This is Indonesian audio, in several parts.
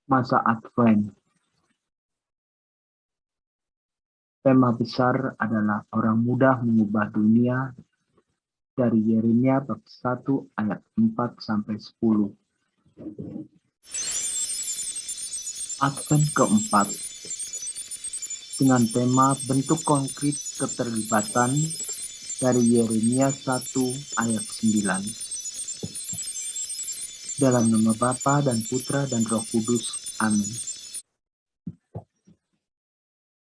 Masa Advent. Tema besar adalah orang muda mengubah dunia dari Yeremia bab 1 ayat 4 sampai 10. Advent keempat dengan tema bentuk konkret keterlibatan dari Yeremia 1 ayat 9. Dalam nama Bapa dan Putra dan Roh Kudus. Amin.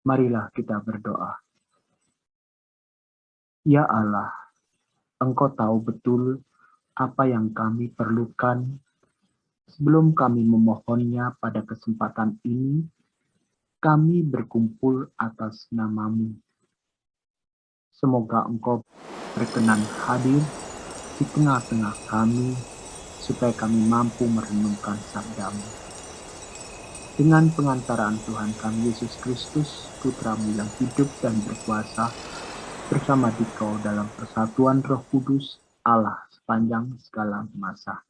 Marilah kita berdoa. Ya Allah, Engkau tahu betul apa yang kami perlukan. Sebelum kami memohonnya pada kesempatan ini, kami berkumpul atas nama-Mu. Semoga Engkau berkenan hadir di tengah-tengah kami, supaya kami mampu merenungkan sabda-Mu. Dengan pengantaraan Tuhan kami Yesus Kristus, Putra-Mu yang hidup dan berkuasa, bersama Dikau dalam persatuan Roh Kudus, Allah sepanjang segala masa.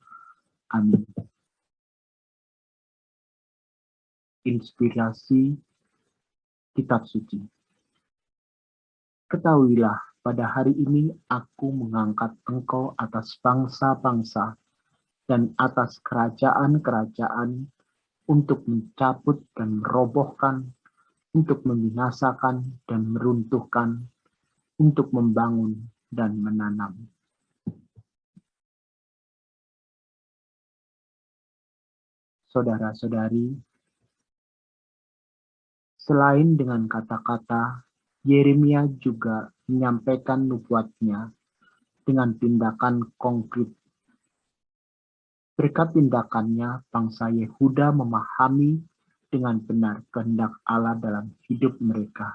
Amin. Inspirasi Kitab Suci. Ketahuilah, pada hari ini aku mengangkat engkau atas bangsa-bangsa dan atas kerajaan-kerajaan untuk mencabut dan merobohkan, untuk membinasakan dan meruntuhkan, untuk membangun dan menanam. Saudara-saudari, selain dengan kata-kata, Yeremia juga menyampaikan nubuatnya dengan tindakan konkret. Berkat tindakannya, bangsa Yehuda memahami dengan benar kehendak Allah dalam hidup mereka.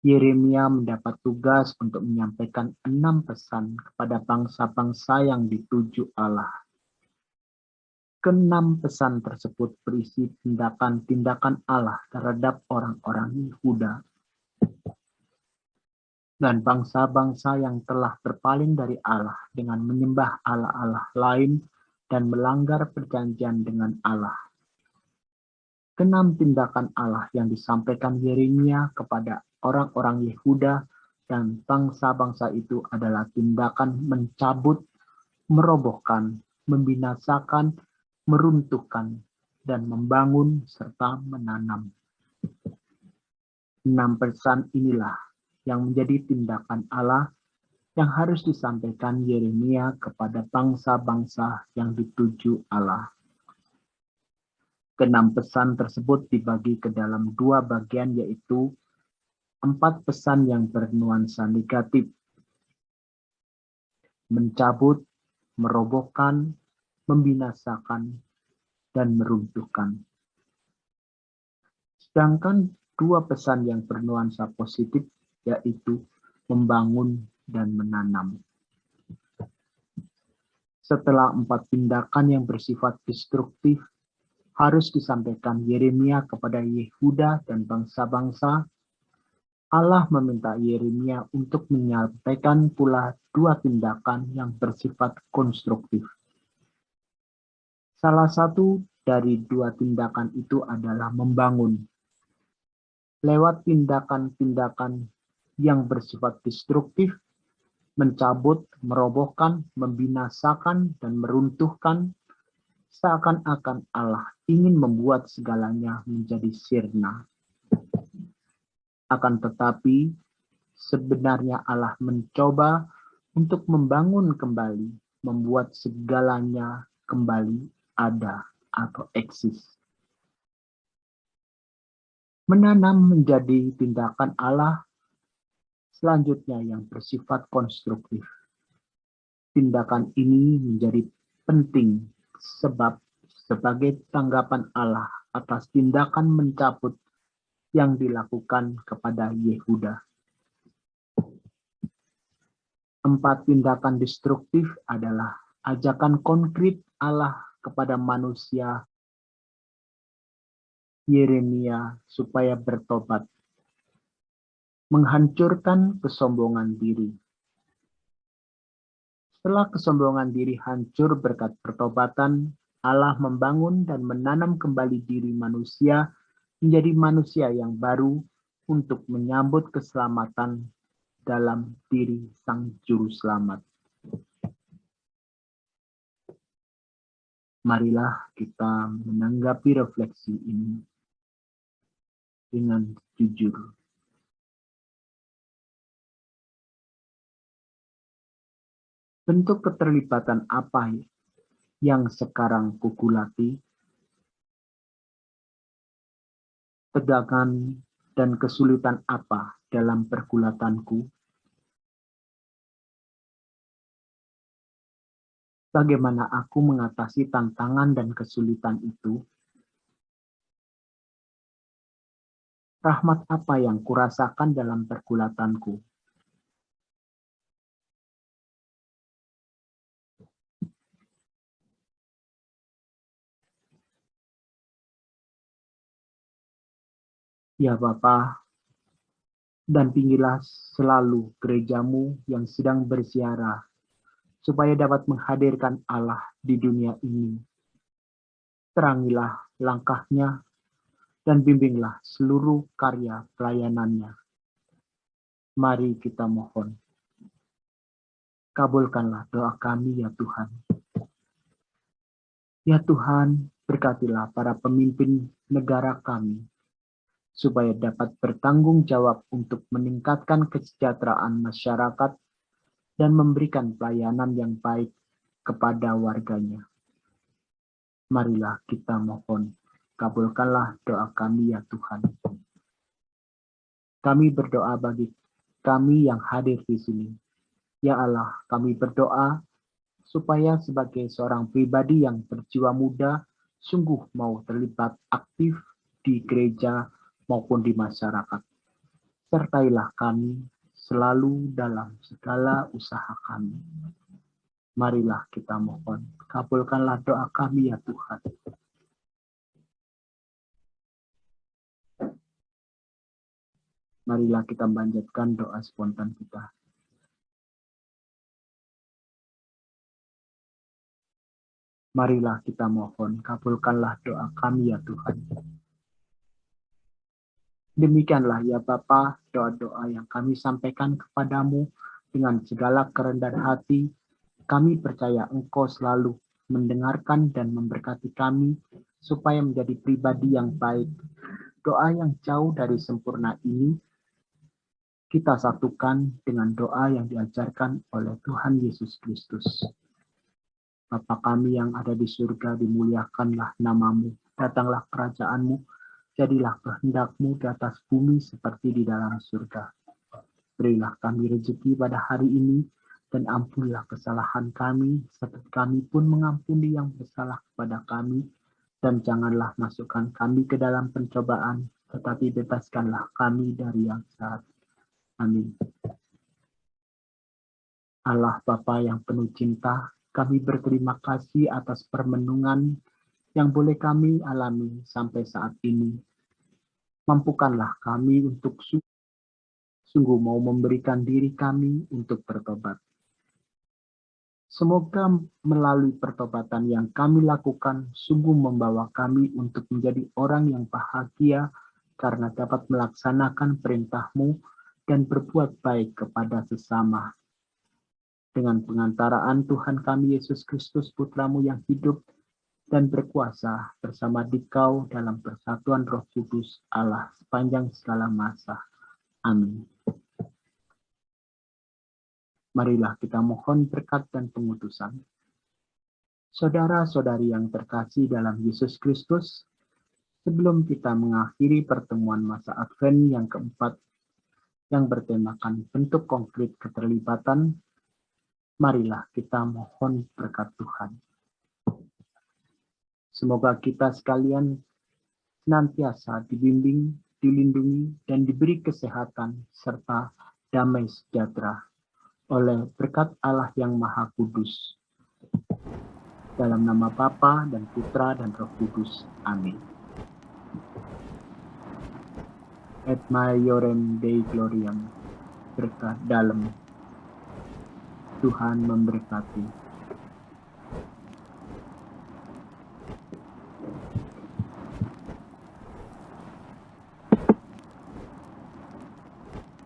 Yeremia mendapat tugas untuk menyampaikan 6 pesan kepada bangsa-bangsa yang dituju Allah. Ke-6 pesan tersebut berisi tindakan-tindakan Allah terhadap orang-orang Yehuda dan bangsa-bangsa yang telah berpaling dari Allah dengan menyembah Allah-Allah lain dan melanggar perjanjian dengan Allah. Ke-6 tindakan Allah yang disampaikan Yeremia kepada orang-orang Yehuda dan bangsa-bangsa itu adalah tindakan mencabut, merobohkan, membinasakan, meruntuhkan, dan membangun serta menanam. 6 pesan inilah yang menjadi tindakan Allah yang harus disampaikan Yeremia kepada bangsa-bangsa yang dituju Allah. Ke-6 pesan tersebut dibagi ke dalam 2 bagian, yaitu 4 pesan yang bernuansa negatif, mencabut, merobohkan, membinasakan, dan meruntuhkan. Sedangkan 2 pesan yang bernuansa positif, yaitu membangun dan menanam. Setelah 4 tindakan yang bersifat destruktif harus disampaikan Yeremia kepada Yehuda dan bangsa-bangsa, Allah meminta Yeremia untuk menyampaikan pula 2 tindakan yang bersifat konstruktif. Salah satu dari 2 tindakan itu adalah membangun. Lewat tindakan-tindakan yang bersifat destruktif, mencabut, merobohkan, membinasakan, dan meruntuhkan, seakan-akan Allah ingin membuat segalanya menjadi sirna. Akan tetapi, sebenarnya Allah mencoba untuk membangun kembali, membuat segalanya kembali ada atau eksis. Menanam menjadi tindakan Allah selanjutnya yang bersifat konstruktif. Tindakan ini menjadi penting sebab sebagai tanggapan Allah atas tindakan mencabut yang dilakukan kepada Yehuda. 4 tindakan destruktif adalah ajakan konkret Allah kepada manusia Yeremia supaya bertobat, menghancurkan kesombongan diri. Setelah kesombongan diri hancur berkat pertobatan, Allah membangun dan menanam kembali diri manusia menjadi manusia yang baru untuk menyambut keselamatan dalam diri Sang Juru Selamat. Marilah kita menanggapi refleksi ini dengan jujur. Bentuk keterlibatan apa yang sekarang kugulati? Tegangan dan kesulitan apa dalam pergulatanku? Bagaimana aku mengatasi tantangan dan kesulitan itu? Rahmat apa yang kurasakan dalam pergulatanku? Ya Bapa, dampingilah selalu gerejamu yang sedang berziarah, supaya dapat menghadirkan Allah di dunia ini. Terangilah langkahnya dan bimbinglah seluruh karya pelayanannya. Mari kita mohon. Kabulkanlah doa kami ya Tuhan. Ya Tuhan, berkatilah para pemimpin negara kami, supaya dapat bertanggung jawab untuk meningkatkan kesejahteraan masyarakat dan memberikan pelayanan yang baik kepada warganya. Marilah kita mohon, kabulkanlah doa kami ya Tuhan. Kami berdoa bagi kami yang hadir di sini. Ya Allah, kami berdoa supaya sebagai seorang pribadi yang berjiwa muda, sungguh mau terlibat aktif di gereja maupun di masyarakat. Sertailah kami selalu dalam segala usaha kami. Marilah kita mohon, kabulkanlah doa kami ya Tuhan. Marilah kita panjatkan doa spontan kita. Marilah kita mohon, kabulkanlah doa kami ya Tuhan. Demikianlah ya Bapa, doa-doa yang kami sampaikan kepadamu dengan segala kerendahan hati. Kami percaya Engkau selalu mendengarkan dan memberkati kami supaya menjadi pribadi yang baik. Doa yang jauh dari sempurna ini kita satukan dengan doa yang diajarkan oleh Tuhan Yesus Kristus. Bapa kami yang ada di surga, dimuliakanlah namamu, datanglah kerajaanmu, jadilah kehendak-Mu di atas bumi seperti di dalam surga. Berilah kami rezeki pada hari ini, dan ampunilah kesalahan kami, seperti kami pun mengampuni yang bersalah kepada kami, dan janganlah masukkan kami ke dalam pencobaan, tetapi bebaskanlah kami dari yang jahat. Amin. Allah Bapa yang penuh cinta, kami berterima kasih atas permenungan yang boleh kami alami sampai saat ini. Mampukanlah kami untuk sungguh mau memberikan diri kami untuk bertobat. Semoga melalui pertobatan yang kami lakukan sungguh membawa kami untuk menjadi orang yang bahagia karena dapat melaksanakan perintah-Mu dan berbuat baik kepada sesama. Dengan pengantaraan Tuhan kami Yesus Kristus, Putra-Mu yang hidup dan berkuasa bersama Dikau dalam persatuan Roh Kudus Allah sepanjang segala masa. Amin. Marilah kita mohon berkat dan pengutusan. Saudara-saudari yang terkasih dalam Yesus Kristus, sebelum kita mengakhiri pertemuan masa Advent yang keempat yang bertemakan bentuk konkret keterlibatan, marilah kita mohon berkat Tuhan. Semoga kita sekalian senantiasa dibimbing, dilindungi, dan diberi kesehatan serta damai sejahtera oleh berkat Allah yang Maha Kudus. Dalam nama Bapa dan Putra dan Roh Kudus. Amin. Et maiorem Dei gloriam. Berkat dalam. Tuhan memberkati.